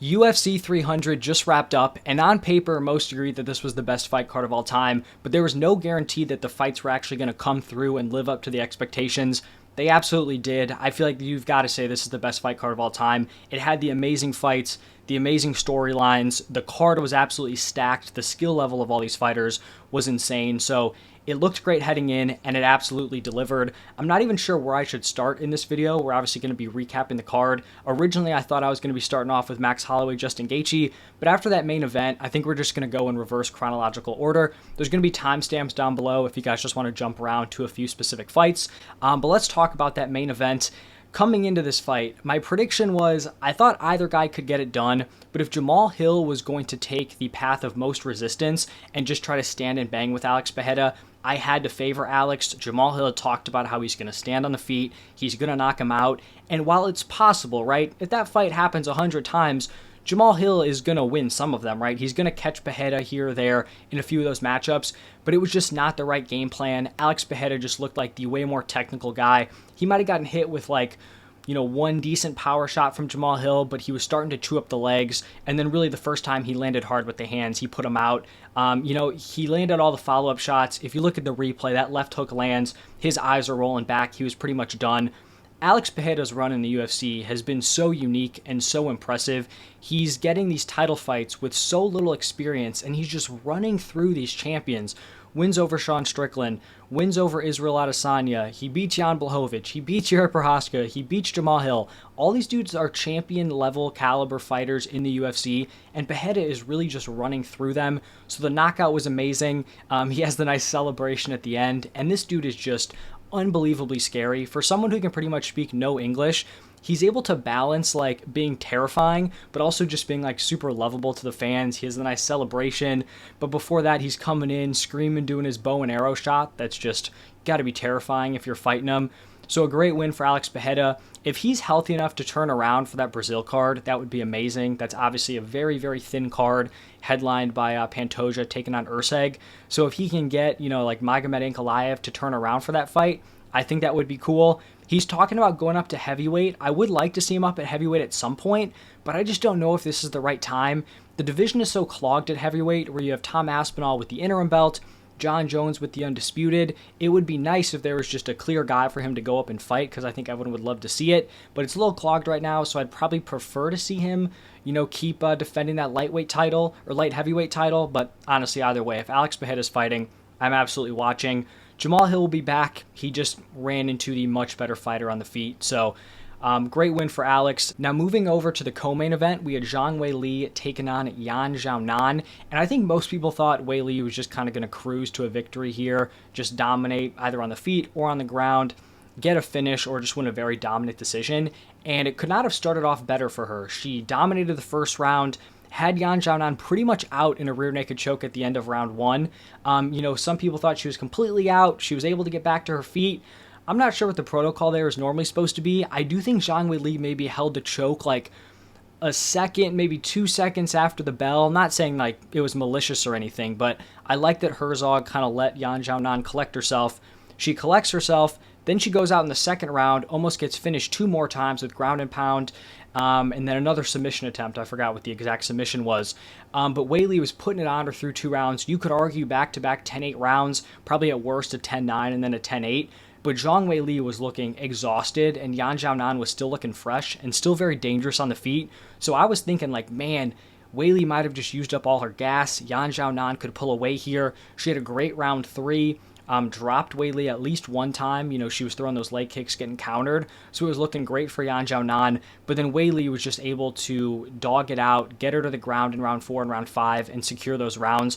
UFC 300 just wrapped up, and on paper, most agreed that this was the best fight card of all time, but there was no guarantee that the fights were actually going to come through and live up to the expectations. They absolutely did. I feel like you've got to say this is the best fight card of all time. It had the amazing fights, the amazing storylines. The card was absolutely stacked. The skill level of all these fighters was insane. So it looked great heading in, and it absolutely delivered. I'm not even sure where I should start in this video. We're obviously going to be recapping the card. Originally, I thought I was going to be starting off with Max Holloway, Justin Gaethje, but after that main event, I think we're just going to go in reverse chronological order. There's going to be timestamps down below if you guys just want to jump around to a few specific fights. But let's talk about that main event. Coming into this fight, my prediction was I thought either guy could get it done, but if Jamal Hill was going to take the path of most resistance and just try to stand and bang with Alex Pereira, I had to favor Alex. Jamal Hill had talked about how he's going to stand on the feet, he's going to knock him out, and while it's possible, right, if that fight happens 100 times, Jamal Hill is going to win some of them, right? He's going to catch Pereira here or there in a few of those matchups, but it was just not the right game plan. Alex Pereira just looked like the way more technical guy. He might have gotten hit with one decent power shot from Jamal Hill, but he was starting to chew up the legs. And then really the first time he landed hard with the hands, he put him out. He landed all the follow-up shots. If you look at the replay, that left hook lands, his eyes are rolling back. He was pretty much done. Alex Pereira's run in the UFC has been so unique and so impressive. He's getting these title fights with so little experience, and he's just running through these champions. Wins over Sean Strickland, wins over Israel Adesanya, he beats Jan Blachowicz, he beats Jared Prochazka, he beats Jamal Hill. All these dudes are champion-level caliber fighters in the UFC, and Pereira is really just running through them. So the knockout was amazing. He has the nice celebration at the end, and this dude is just unbelievably scary. For someone who can pretty much speak no English, he's able to balance being terrifying, but also just being super lovable to the fans. He has a nice celebration, but before that, he's coming in, screaming, doing his bow and arrow shot. That's just got to be terrifying if you're fighting him. So a great win for Alex Pereira. If he's healthy enough to turn around for that Brazil card, that would be amazing. That's obviously a very, very thin card, headlined by Pantoja taking on Urseg. So if he can get, Magomed Ankalaev to turn around for that fight, I think that would be cool. He's talking about going up to heavyweight. I would like to see him up at heavyweight at some point, but I just don't know if this is the right time. The division is so clogged at heavyweight, where you have Tom Aspinall with the interim belt, John Jones with the undisputed. It would be nice if there was just a clear guy for him to go up and fight, because I think everyone would love to see it, but it's a little clogged right now, so I'd probably prefer to see him, keep defending that lightweight title or light heavyweight title, but honestly, either way, if Alex Pereira's fighting, I'm absolutely watching. Jamal Hill will be back. He just ran into the much better fighter on the feet, so great win for Alex. Now moving over to the co-main event, we had Zhang Weili taking on Yan Xiaonan, and I think most people thought Weili was just kind of going to cruise to a victory here, just dominate either on the feet or on the ground, get a finish, or just win a very dominant decision, and it could not have started off better for her. She dominated the first round, had Yan Xiaonan pretty much out in a rear naked choke at the end of round one. Some people thought she was completely out. She was able to get back to her feet. I'm not sure what the protocol there is normally supposed to be. I do think Zhang Weili maybe held to choke a second, maybe 2 seconds after the bell. I'm not saying it was malicious or anything, but I like that Herzog kind of let Yan Xiaonan collect herself. She collects herself, then she goes out in the second round, almost gets finished 2 more times with ground and pound, and then another submission attempt. I forgot what the exact submission was. But Weili was putting it on her through 2 rounds. You could argue back-to-back 10-8 rounds, probably at worst a 10-9 and then a 10-8. But Zhang Weili was looking exhausted, and Yan Xiaonan was still looking fresh and still very dangerous on the feet. So I was thinking, man, Weili might have just used up all her gas. Yan Xiaonan could pull away here. She had a great round 3. Dropped Weili at least one time. She was throwing those leg kicks, getting countered. So it was looking great for Yan Xiaonan. But then Weili was just able to dog it out, get her to the ground in round 4 and round 5, and secure those rounds.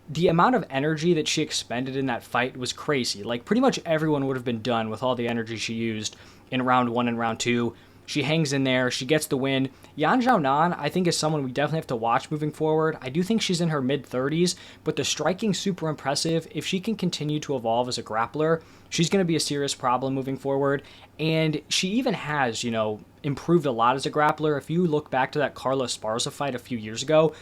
The amount of energy that she expended in that fight was crazy. Pretty much everyone would have been done with all the energy she used in round 1 and round 2. She hangs in there. She gets the win. Yan Xiaonan, I think, is someone we definitely have to watch moving forward. I do think she's in her mid-30s, but the striking's super impressive. If she can continue to evolve as a grappler, she's going to be a serious problem moving forward. And she even has, improved a lot as a grappler. If you look back to that Carlos Esparza fight a few years ago,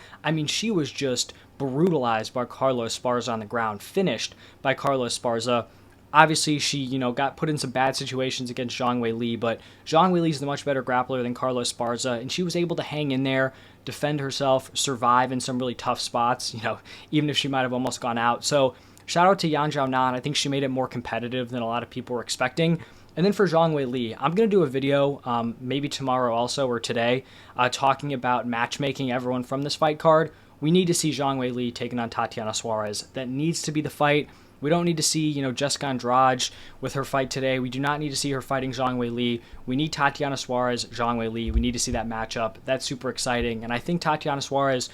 she was just brutalized by Carlos Esparza on the ground, finished by Carlos Esparza. Obviously, she, got put in some bad situations against Zhang Weili, but Zhang Weili is the much better grappler than Carlos Esparza, and she was able to hang in there, defend herself, survive in some really tough spots, even if she might have almost gone out. So shout out to Yan Zhaonan. I think she made it more competitive than a lot of people were expecting. And then for Zhang Weili, I'm going to do a video, maybe tomorrow also or today, talking about matchmaking everyone from this fight card. We need to see Zhang Weili taking on Tatiana Suarez. That needs to be the fight. We don't need to see, Jessica Andrade with her fight today. We do not need to see her fighting Zhang Weili. We need Tatiana Suarez, Zhang Weili. We need to see that matchup. That's super exciting. And I think Tatiana Suarez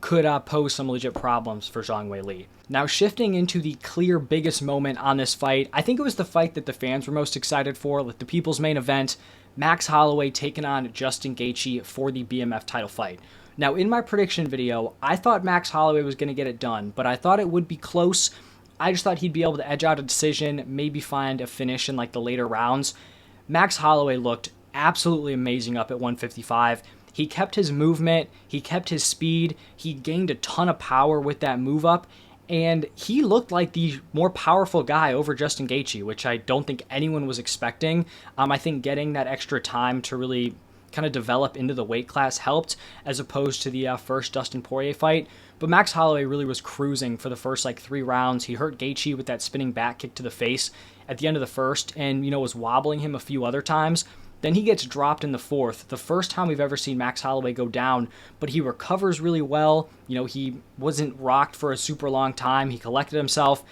could pose some legit problems for Zhang Weili. Now, shifting into the clear biggest moment on this fight, I think it was the fight that the fans were most excited for, like the people's main event, Max Holloway taking on Justin Gaethje for the BMF title fight. Now, in my prediction video, I thought Max Holloway was going to get it done, but I thought it would be close. I just thought he'd be able to edge out a decision, maybe find a finish in like the later rounds. Max Holloway looked absolutely amazing up at 155. He kept his movement, he kept his speed, he gained a ton of power with that move up, and he looked like the more powerful guy over Justin Gaethje, which I don't think anyone was expecting. I think getting that extra time to really kind of develop into the weight class helped, as opposed to the first Dustin Poirier fight. But Max Holloway really was cruising for the first 3 rounds. He hurt Gaethje with that spinning back kick to the face at the end of the first, and was wobbling him a few other times. Then he gets dropped in the fourth, the first time we've ever seen Max Holloway go down, but he recovers really well. He wasn't rocked for a super long time. He collected himself.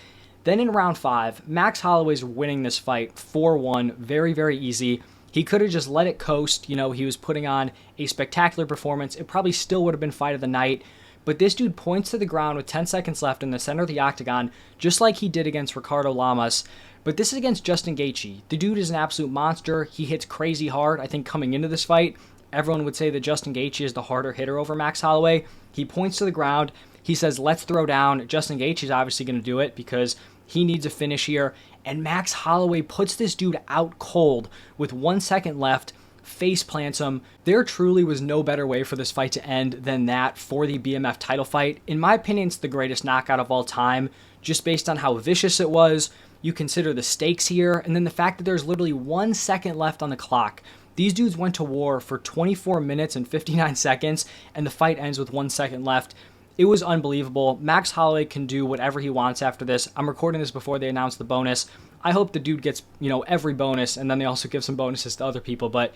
Then in round 5, Max Holloway's winning this fight 4-1, very, very easy. He could have just let it coast. He was putting on a spectacular performance. It probably still would have been fight of the night. But this dude points to the ground with 10 seconds left in the center of the octagon, just like he did against Ricardo Lamas. But this is against Justin Gaethje. The dude is an absolute monster. He hits crazy hard. I think coming into this fight, everyone would say that Justin Gaethje is the harder hitter over Max Holloway. He points to the ground. He says, let's throw down. Justin Gaethje is obviously going to do it because he needs a finish here. And Max Holloway puts this dude out cold with 1 second left, face plants him. There truly was no better way for this fight to end than that for the BMF title fight. In my opinion, it's the greatest knockout of all time, just based on how vicious it was. You consider the stakes here, and then the fact that there's literally 1 second left on the clock. These dudes went to war for 24 minutes and 59 seconds, and the fight ends with 1 second left. It was unbelievable. Max Holloway can do whatever he wants after this. I'm recording this before they announce the bonus. I hope the dude gets, every bonus, and then they also give some bonuses to other people, but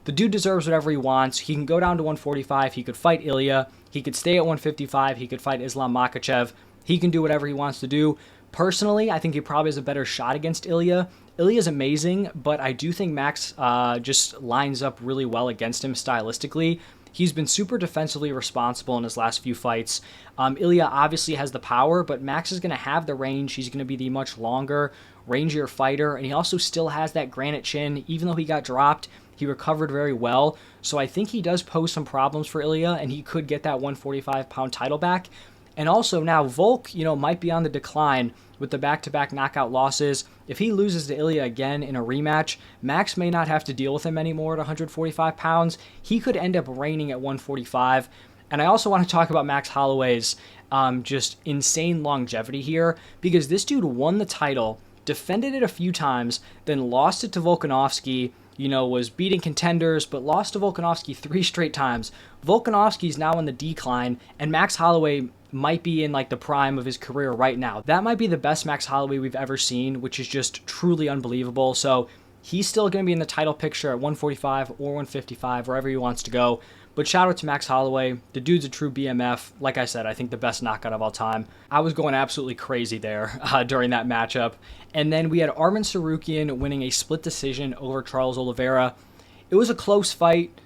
the dude deserves whatever he wants. He can go down to 145. He could fight Ilya. He could stay at 155. He could fight Islam Makhachev. He can do whatever he wants to do. Personally, I think he probably has a better shot against Ilya. Ilya's amazing, but I do think Max just lines up really well against him stylistically. He's been super defensively responsible in his last few fights. Ilya obviously has the power, but Max is going to have the range. He's going to be the much longer, rangier fighter, and he also still has that granite chin. Even though he got dropped, he recovered very well. So I think he does pose some problems for Ilya, and he could get that 145-pound title back. And also now Volk, might be on the decline with the back-to-back knockout losses. If he loses to Ilya again in a rematch, Max may not have to deal with him anymore at 145 pounds. He could end up reigning at 145. And I also want to talk about Max Holloway's just insane longevity here, because this dude won the title, defended it a few times, then lost it to Volkanovski, was beating contenders, but lost to Volkanovski 3 straight times. Volkanovski's now in the decline, and Max Holloway might be in the prime of his career right now. That might be the best Max Holloway we've ever seen, which is just truly unbelievable. So he's still going to be in the title picture at 145 or 155, wherever he wants to go. But shout out to Max Holloway. The dude's a true BMF. Like I said, I think the best knockout of all time. I was going absolutely crazy there during that matchup. And then we had Arman Tsarukyan winning a split decision over Charles Oliveira. It was a close fight.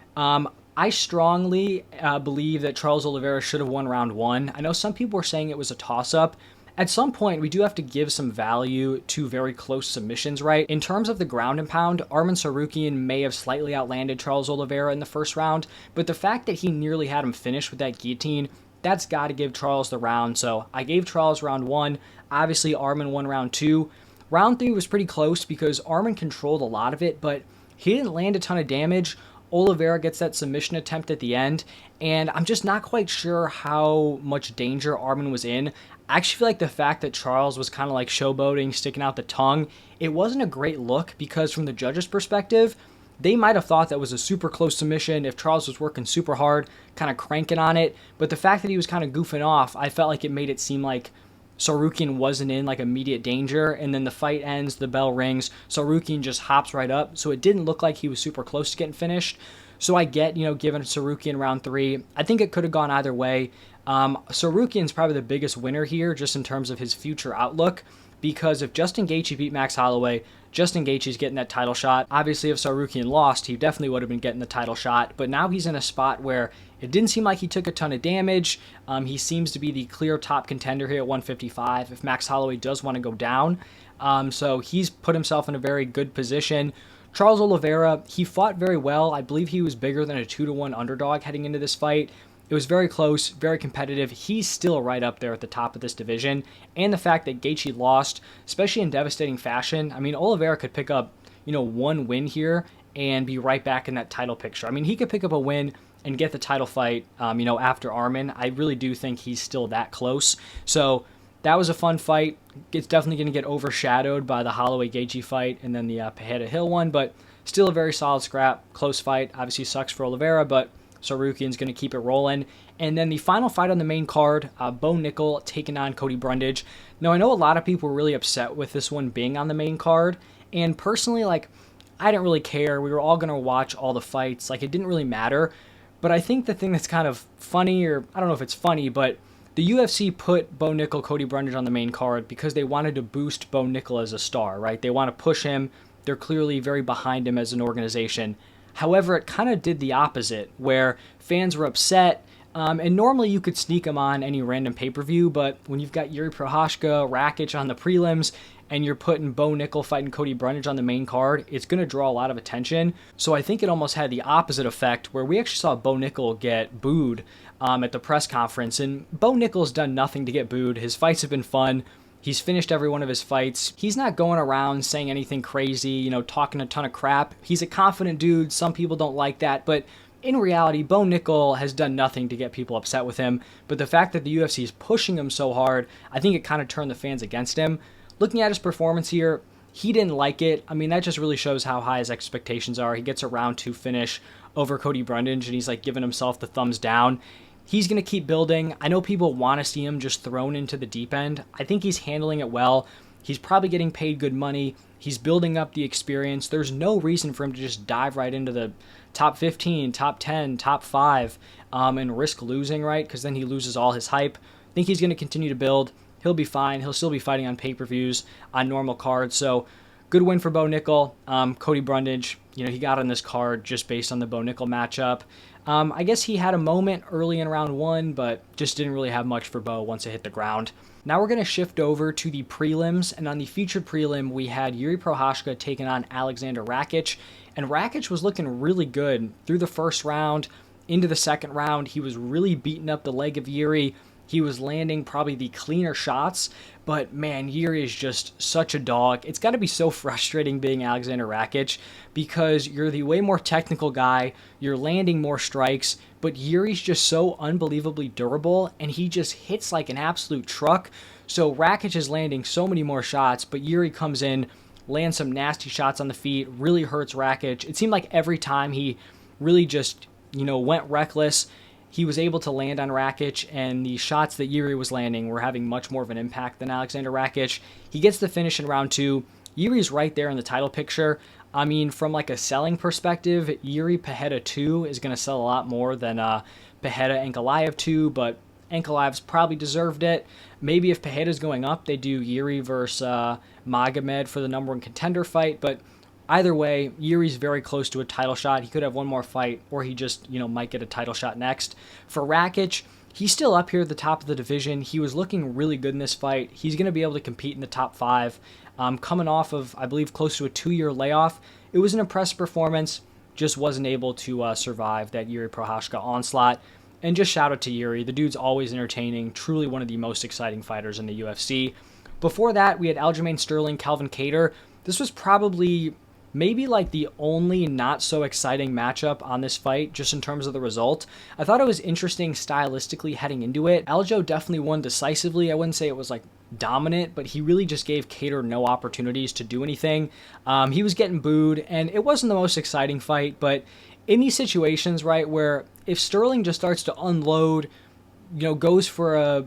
I strongly believe that Charles Oliveira should have won round 1. I know some people were saying it was a toss-up. At some point, we do have to give some value to very close submissions, right? In terms of the ground and pound, Arman Tsarukyan may have slightly outlanded Charles Oliveira in the first round, but the fact that he nearly had him finished with that guillotine, that's got to give Charles the round. So I gave Charles round 1. Obviously, Arman won round 2. Round 3 was pretty close because Arman controlled a lot of it, but he didn't land a ton of damage. Oliveira gets that submission attempt at the end, and I'm just not quite sure how much danger Arman was in. I actually feel like the fact that Charles was kind of like showboating, sticking out the tongue, it wasn't a great look because from the judge's perspective, they might have thought that was a super close submission if Charles was working super hard, kind of cranking on it. But the fact that he was kind of goofing off, I felt like it made it seem like Tsarukyan wasn't in like immediate danger. And then the fight ends, the bell rings, Tsarukyan just hops right up. So it didn't look like he was super close to getting finished. So I get, giving Tsarukyan round 3. I think it could have gone either way. Tsarukyan's probably the biggest winner here just in terms of his future outlook. Because if Justin Gaethje beat Max Holloway, Justin Gaethje's getting that title shot. Obviously, if Tsarukyan lost, he definitely would have been getting the title shot. But now he's in a spot where it didn't seem like he took a ton of damage. He seems to be the clear top contender here at 155 if Max Holloway does want to go down. So he's put himself in a very good position. Charles Oliveira, he fought very well. I believe he was bigger than a 2-1 underdog heading into this fight. It was very close, very competitive. He's still right up there at the top of this division. And the fact that Gaethje lost, especially in devastating fashion, I mean, Oliveira could pick up, one win here and be right back in that title picture. I mean, he could pick up a win and get the title fight, after Arman. I really do think he's still that close. So that was a fun fight. It's definitely going to get overshadowed by the Holloway-Gaethje fight and then the Pereira Hill one, but still a very solid scrap, close fight. Obviously sucks for Oliveira, but Tsarukyan's going to keep it rolling. And then the final fight on the main card, Bo Nickal taking on Cody Brundage. Now, I know a lot of people were really upset with this one being on the main card. And personally, I didn't really care. We were all going to watch all the fights. It didn't really matter. But I think the thing that's kind of funny, or I don't know if it's funny, but the UFC put Bo Nickal, Cody Brundage on the main card because they wanted to boost Bo Nickal as a star, right? They want to push him. They're clearly very behind him as an organization. However, it kind of did the opposite, where fans were upset, and normally you could sneak them on any random pay-per-view, but when you've got Prochazka, Rakic on the prelims, and you're putting Bo Nickal fighting Cody Brundage on the main card, it's going to draw a lot of attention. So I think it almost had the opposite effect, where we actually saw Bo Nickal get booed at the press conference, and Bo Nickal's done nothing to get booed. His fights have been fun. He's finished every one of his fights. He's not going around saying anything crazy, talking a ton of crap. He's a confident dude. Some people don't like that, but in reality, Bo Nickal has done nothing to get people upset with him. But the fact that the UFC is pushing him so hard, I think it kind of turned the fans against him. Looking at his performance here, he didn't like it. I mean, that just really shows how high his expectations are. He gets a round 2 finish over Cody Brundage, and he's giving himself the thumbs down. He's going to keep building. I know people want to see him just thrown into the deep end. I think he's handling it well. He's probably getting paid good money. He's building up the experience. There's no reason for him to just dive right into the top 15, top 10, top 5, and risk losing, right? Because then he loses all his hype. I think he's going to continue to build. He'll be fine. He'll still be fighting on pay-per-views, on normal cards. So good win for Bo Nickal. Cody Brundage, he got on this card just based on the Bo Nickal matchup. I guess he had a moment early in round 1, but just didn't really have much for Bo once it hit the ground. Now we're going to shift over to the prelims, and on the featured prelim, we had Prochazka taking on Alexander Rakic, and Rakic was looking really good through the first round. Into the second round, he was really beating up the leg of Yuri. He was landing probably the cleaner shots, but man, Yuri is just such a dog. It's got to be so frustrating being Alexander Rakic because you're the way more technical guy, you're landing more strikes, but Yuri's just so unbelievably durable, and he just hits like an absolute truck. So Rakic is landing so many more shots, but Yuri comes in, lands some nasty shots on the feet, really hurts Rakic. It seemed like every time he really just, went reckless, he was able to land on Rakic, and the shots that Yuri was landing were having much more of an impact than Alexander Rakic. He gets the finish in round 2. Yuri's right there in the title picture. I mean, from a selling perspective, Yuri Pereira 2 is going to sell a lot more than Pereira Ankalaev 2, but Ankalaev's probably deserved it. Maybe if Pereira's going up, they do Yuri versus Magomed for the number 1 contender fight, but either way, Yuri's very close to a title shot. He could have one more fight, or he just, might get a title shot next. For Rakic, he's still up here at the top of the division. He was looking really good in this fight. He's going to be able to compete in the top 5. Coming off of, I believe, close to a 2-year layoff. It was an impressive performance. Just wasn't able to survive that Yuri Prochazka onslaught. And just shout out to Yuri. The dude's always entertaining. Truly one of the most exciting fighters in the UFC. Before that, we had Aljamain Sterling, Calvin Kattar. This was probably maybe like the only not so exciting matchup on this fight, just in terms of the result. I thought it was interesting stylistically heading into it. Aljo definitely won decisively. I wouldn't say it was like dominant, but he really just gave Kattar no opportunities to do anything. He was getting booed, and it wasn't the most exciting fight, but in these situations, right, where if Sterling just starts to unload, goes for a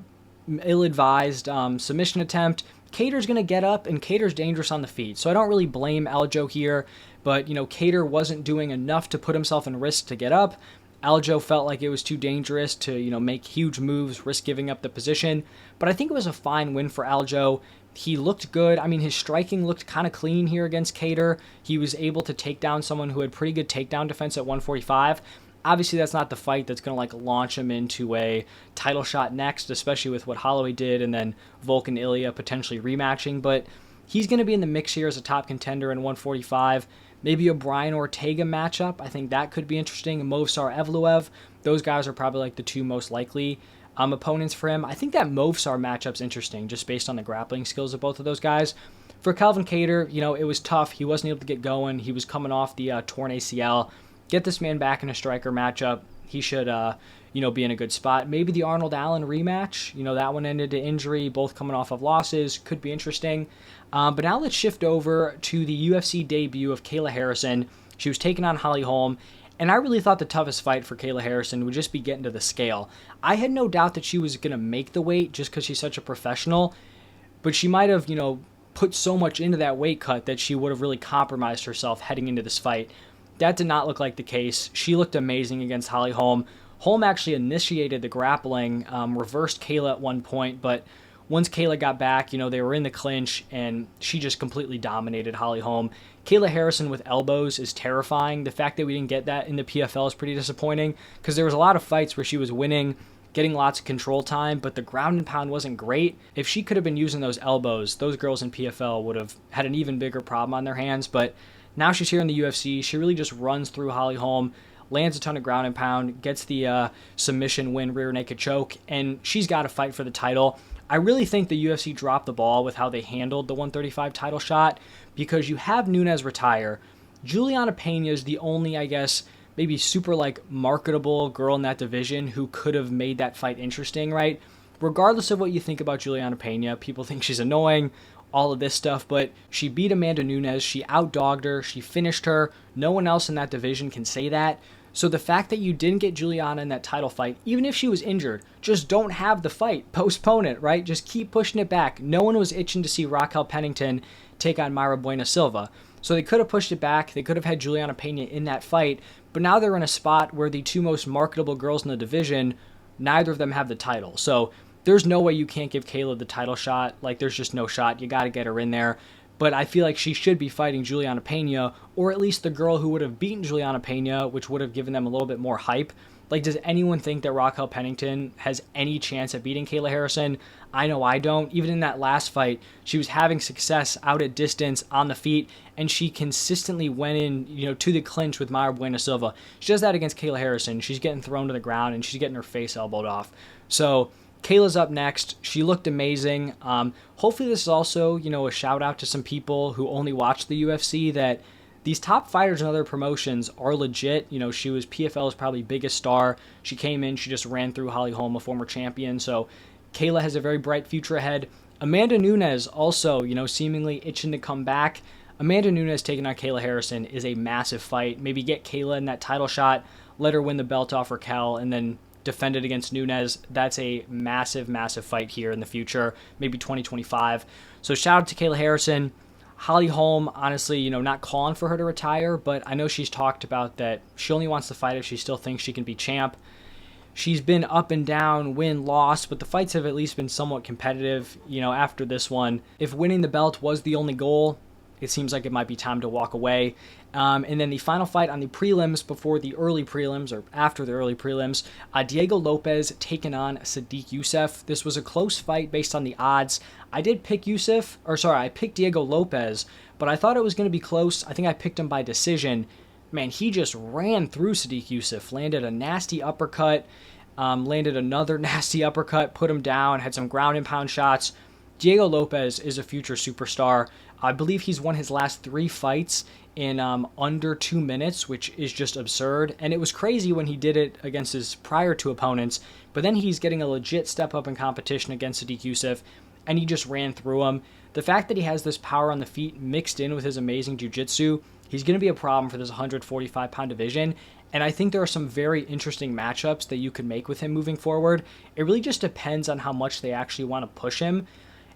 ill-advised submission attempt, Kattar's going to get up, and Kattar's dangerous on the feet. So I don't really blame Aljo here, but, Kattar wasn't doing enough to put himself in risk to get up. Aljo felt like it was too dangerous to, make huge moves, risk giving up the position. But I think it was a fine win for Aljo. He looked good. I mean, his striking looked kind of clean here against Kattar. He was able to take down someone who had pretty good takedown defense at 145. Obviously, that's not the fight that's going to launch him into a title shot next, especially with what Holloway did and then Volk and Ilya potentially rematching. But he's going to be in the mix here as a top contender in 145. Maybe a Brian Ortega matchup. I think that could be interesting. Movsar Evloev. Those guys are probably the two most likely opponents for him. I think that Movsar matchup's interesting just based on the grappling skills of both of those guys. For Calvin Kattar, it was tough. He wasn't able to get going. He was coming off the torn ACL. Get this man back in a striker matchup. He should, be in a good spot. Maybe the Arnold Allen rematch. That one ended in injury, both coming off of losses. Could be interesting. But now let's shift over to the UFC debut of Kayla Harrison. She was taking on Holly Holm. And I really thought the toughest fight for Kayla Harrison would just be getting to the scale. I had no doubt that she was going to make the weight just because she's such a professional. But she might have, put so much into that weight cut that she would have really compromised herself heading into this fight. That did not look like the case. She looked amazing against Holly Holm. Holm actually initiated the grappling, reversed Kayla at one point, but once Kayla got back, they were in the clinch, and she just completely dominated Holly Holm. Kayla Harrison with elbows is terrifying. The fact that we didn't get that in the PFL is pretty disappointing, because there was a lot of fights where she was winning, getting lots of control time, but the ground and pound wasn't great. If she could have been using those elbows, those girls in PFL would have had an even bigger problem on their hands, but now she's here in the UFC. She really just runs through Holly Holm, lands a ton of ground and pound, gets the submission win, rear naked choke, and she's got to fight for the title. I really think the UFC dropped the ball with how they handled the 135 title shot, because you have Nunes retire. Juliana Pena is the only, maybe super marketable girl in that division who could have made that fight interesting, right? Regardless of what you think about Juliana Pena, people think she's annoying, all of this stuff, but she beat Amanda Nunes, she outdogged her, she finished her. No one else in that division can say that. So the fact that you didn't get Juliana in that title fight, even if she was injured, just don't have the fight. Postpone it, right? Just keep pushing it back. No one was itching to see Raquel Pennington take on Mayra Bueno Silva. So they could have pushed it back. They could have had Juliana Pena in that fight, but now they're in a spot where the two most marketable girls in the division, neither of them have the title. So there's no way you can't give Kayla the title shot. There's just no shot. You got to get her in there. But I feel like she should be fighting Juliana Pena, or at least the girl who would have beaten Juliana Pena, which would have given them a little bit more hype. Does anyone think that Raquel Pennington has any chance at beating Kayla Harrison? I know I don't. Even in that last fight, she was having success out at distance on the feet, and she consistently went in, to the clinch with Mayra Bueno Silva. She does that against Kayla Harrison. She's getting thrown to the ground, and she's getting her face elbowed off. So Kayla's up next. She looked amazing. Hopefully this is also, a shout out to some people who only watch the UFC, that these top fighters in other promotions are legit. She was PFL's probably biggest star. She came in, she just ran through Holly Holm, a former champion. So Kayla has a very bright future ahead. Amanda Nunes also, seemingly itching to come back. Amanda Nunes taking on Kayla Harrison is a massive fight. Maybe get Kayla in that title shot, let her win the belt off Raquel, and then defend it against Nunes. That's a massive, massive fight here in the future, maybe 2025. So shout out to Kayla Harrison. Holly Holm, honestly, not calling for her to retire, but I know she's talked about that she only wants to fight if she still thinks she can be champ. She's been up and down, win, loss, but the fights have at least been somewhat competitive, after this one. If winning the belt was the only goal, it seems like it might be time to walk away. And then the final fight on the prelims before the early prelims, or after the early prelims, Diego Lopes taking on Sodiq Yuseff. This was a close fight based on the odds. I picked Diego Lopes, but I thought it was going to be close. I think I picked him by decision. Man, he just ran through Sodiq Yuseff, landed a nasty uppercut, landed another nasty uppercut, put him down, had some ground and pound shots. Diego Lopes is a future superstar. I believe he's won his last 3 fights in under 2 minutes, which is just absurd. And it was crazy when he did it against his prior two opponents, but then he's getting a legit step up in competition against Sodiq Yusuff, and he just ran through him. The fact that he has this power on the feet mixed in with his amazing jiu-jitsu, he's going to be a problem for this 145-pound division, and I think there are some very interesting matchups that you could make with him moving forward. It really just depends on how much they actually want to push him.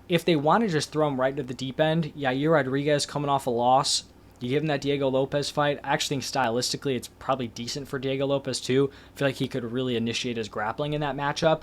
If they want to just throw him right into the deep end, Yair Rodriguez coming off a loss, you give him that Diego Lopes fight. I actually think stylistically it's probably decent for Diego Lopes too. I feel like he could really initiate his grappling in that matchup.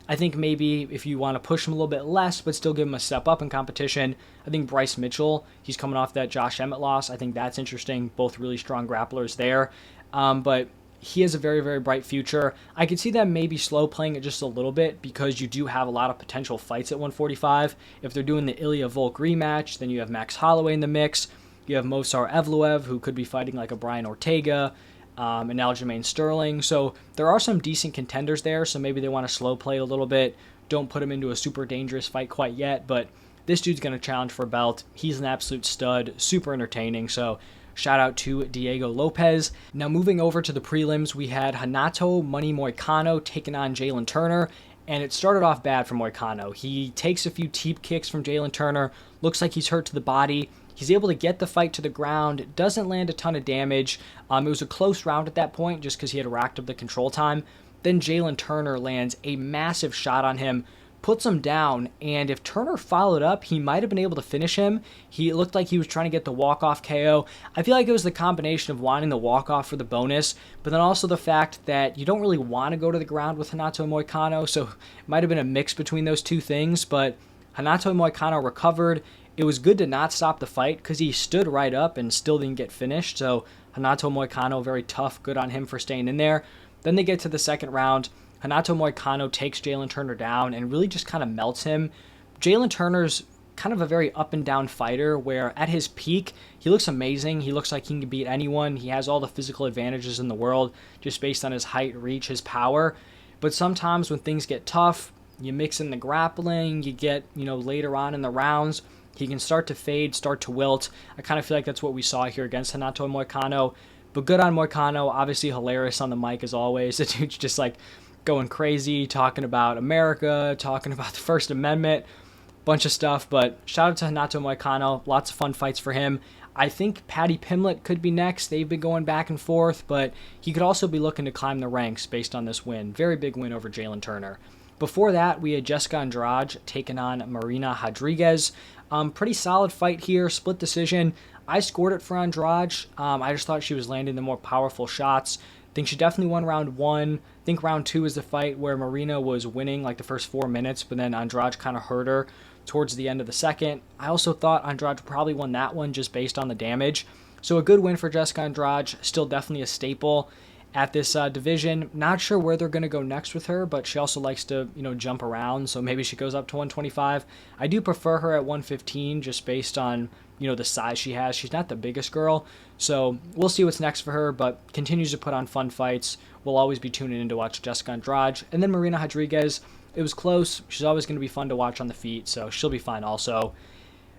I think maybe if you want to push him a little bit less but still give him a step up in competition, I think Bryce Mitchell, he's coming off that Josh Emmett loss. I think that's interesting. Both really strong grapplers there. But he has a very, very bright future. I could see them maybe slow playing it just a little bit because you do have a lot of potential fights at 145. If they're doing the Ilya Volk rematch, then you have Max Holloway in the mix. You have Movsar Evloev, who could be fighting like a Brian Ortega, and Aljamain Sterling. So there are some decent contenders there, so maybe they want to slow play a little bit. Don't put him into a super dangerous fight quite yet, but this dude's going to challenge for a belt. He's an absolute stud, super entertaining, so shout out to Diego Lopes. Now moving over to the prelims, we had Renato Money Moicano taking on Jalen Turner, and it started off bad for Moicano. He takes a few teep kicks from Jalen Turner, looks like he's hurt to the body. He's able to get the fight to the ground, doesn't land a ton of damage. It was a close round at that point just because he had racked up the control time. Then Jalen Turner lands a massive shot on him, puts him down, and if Turner followed up, he might have been able to finish him. He looked like he was trying to get the walk-off KO. I feel like it was the combination of wanting the walk-off for the bonus, but then also the fact that you don't really want to go to the ground with Renato Moicano, so it might have been a mix between those two things, but Renato Moicano recovered. It was good to not stop the fight because he stood right up and still didn't get finished. So Renato Moicano, very tough, good on him for staying in there. Then they get to the second round. Renato Moicano takes Jalen Turner down and really just kind of melts him. Jalen Turner's kind of a very up and down fighter where at his peak, he looks amazing. He looks like he can beat anyone. He has all the physical advantages in the world just based on his height, reach, his power. But sometimes when things get tough, you mix in the grappling, you get, later on in the rounds, he can start to fade, start to wilt. I kind of feel like that's what we saw here against Renato Moicano. But good on Moicano. Obviously hilarious on the mic as always. The dude's just like going crazy, talking about America, talking about the First Amendment, bunch of stuff. But shout out to Renato Moicano. Lots of fun fights for him. I think Paddy Pimblett could be next. They've been going back and forth, but he could also be looking to climb the ranks based on this win. Very big win over Jalen Turner. Before that, we had Jessica Andrade taking on Marina Rodriguez. Pretty solid fight here, split decision. I scored it for Andrade. I just thought she was landing the more powerful shots. I think she definitely won round one. I think round two is the fight where Marina was winning like the first 4 minutes, but then Andrade kind of hurt her towards the end of the second. I also thought Andrade probably won that one just based on the damage. So a good win for Jessica Andrade, still definitely a staple at this division. Not sure where they're going to go next with her, but she also likes to, jump around, so maybe she goes up to 125. I do prefer her at 115 just based on, the size she has. She's not the biggest girl, so we'll see what's next for her, but continues to put on fun fights. We'll always be tuning in to watch Jessica Andrade. And then Marina Rodriguez, it was close. She's always going to be fun to watch on the feet, so she'll be fine also.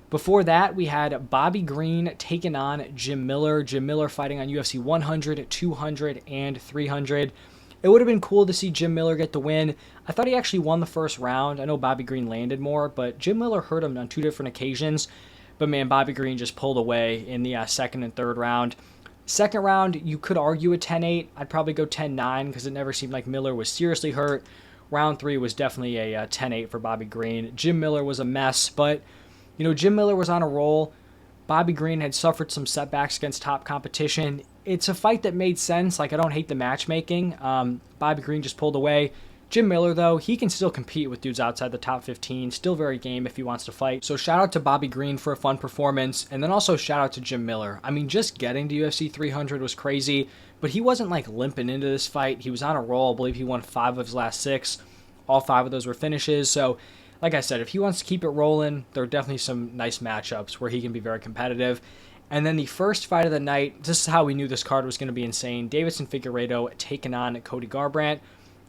Before that, we had Bobby Green taking on Jim Miller. Jim Miller fighting on UFC 100, 200, and 300. It would have been cool to see Jim Miller get the win. I thought he actually won the first round. I know Bobby Green landed more, but Jim Miller hurt him on 2 different occasions. But man, Bobby Green just pulled away in the second and third round. Second round, you could argue a 10-8. I'd probably go 10-9 because it never seemed like Miller was seriously hurt. Round 3 was definitely a 10-8 for Bobby Green. Jim Miller was a mess, but Jim Miller was on a roll. Bobby Green had suffered some setbacks against top competition. It's a fight that made sense. I don't hate the matchmaking. Bobby Green just pulled away. Jim Miller, though, he can still compete with dudes outside the top 15. Still very game if he wants to fight. So shout out to Bobby Green for a fun performance. And then also shout out to Jim Miller. I mean, just getting to UFC 300 was crazy. But he wasn't limping into this fight. He was on a roll. I believe he won 5 of his last 6. All 5 of those were finishes. So like I said, if he wants to keep it rolling, there are definitely some nice matchups where he can be very competitive. And then the first fight of the night, this is how we knew this card was going to be insane. Deiveson Figueiredo taking on Cody Garbrandt.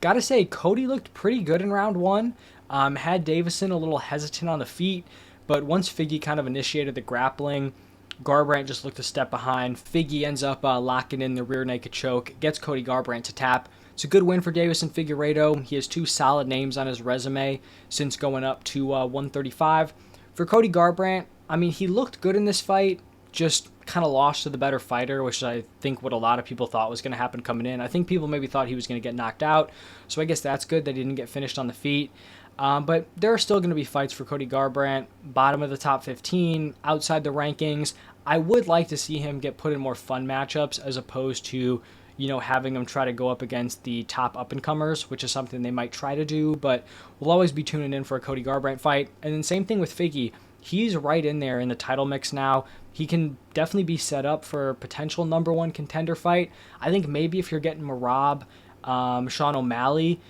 Gotta say, Cody looked pretty good in round 1. Had Deiveson a little hesitant on the feet, but once Figgy kind of initiated the grappling, Garbrandt just looked a step behind. Figgy ends up locking in the rear naked choke, gets Cody Garbrandt to tap. It's a good win for Deiveson Figueiredo. He has 2 solid names on his resume since going up to 135. For Cody Garbrandt, I mean, he looked good in this fight, just kind of lost to the better fighter, which I think what a lot of people thought was going to happen coming in. I think people maybe thought he was going to get knocked out, so I guess that's good that he didn't get finished on the feet. But there are still going to be fights for Cody Garbrandt, bottom of the top 15, outside the rankings. I would like to see him get put in more fun matchups as opposed to, having him try to go up against the top up-and-comers, which is something they might try to do, but we'll always be tuning in for a Cody Garbrandt fight. And then same thing with Figgy. He's right in there in the title mix now. He can definitely be set up for a potential number 1 contender fight. I think maybe if you're getting Merab, Sean O'Malley,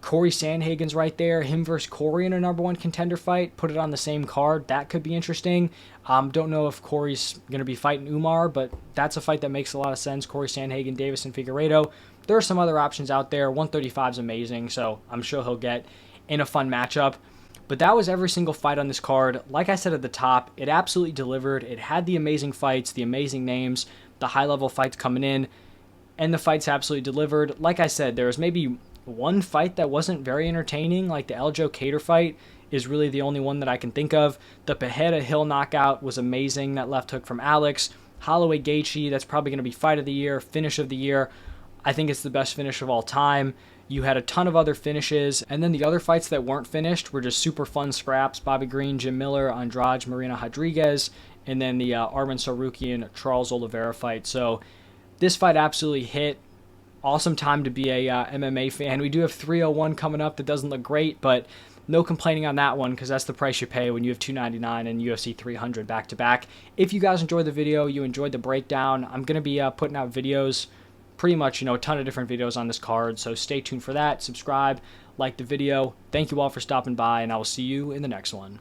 Corey Sandhagen's right there. Him versus Corey in a number 1 contender fight. Put it on the same card. That could be interesting. Don't know if Corey's going to be fighting Umar, but that's a fight that makes a lot of sense. Corey Sandhagen, Deiveson Figueiredo. There are some other options out there. 135 is amazing, so I'm sure he'll get in a fun matchup. But that was every single fight on this card. Like I said at the top, it absolutely delivered. It had the amazing fights, the amazing names, the high-level fights coming in, and the fights absolutely delivered. Like I said, there was maybe one fight that wasn't very entertaining, like the Aljo Kattar fight is really the only one that I can think of. The Pereira Hill knockout was amazing, that left hook from Alex. Holloway Gaethje, that's probably going to be fight of the year, finish of the year. I think it's the best finish of all time. You had a ton of other finishes, and then the other fights that weren't finished were just super fun scraps. Bobby Green, Jim Miller, Andrade, Marina Rodriguez, and then the Arman Tsarukyan, Charles Oliveira fight. So this fight absolutely hit. Awesome time to be a MMA fan. We do have 301 coming up that doesn't look great, but no complaining on that one because that's the price you pay when you have 299 and UFC 300 back-to-back. If you guys enjoyed the video, you enjoyed the breakdown, I'm going to be putting out videos, pretty much, a ton of different videos on this card, so stay tuned for that. Subscribe, like the video. Thank you all for stopping by, and I will see you in the next one.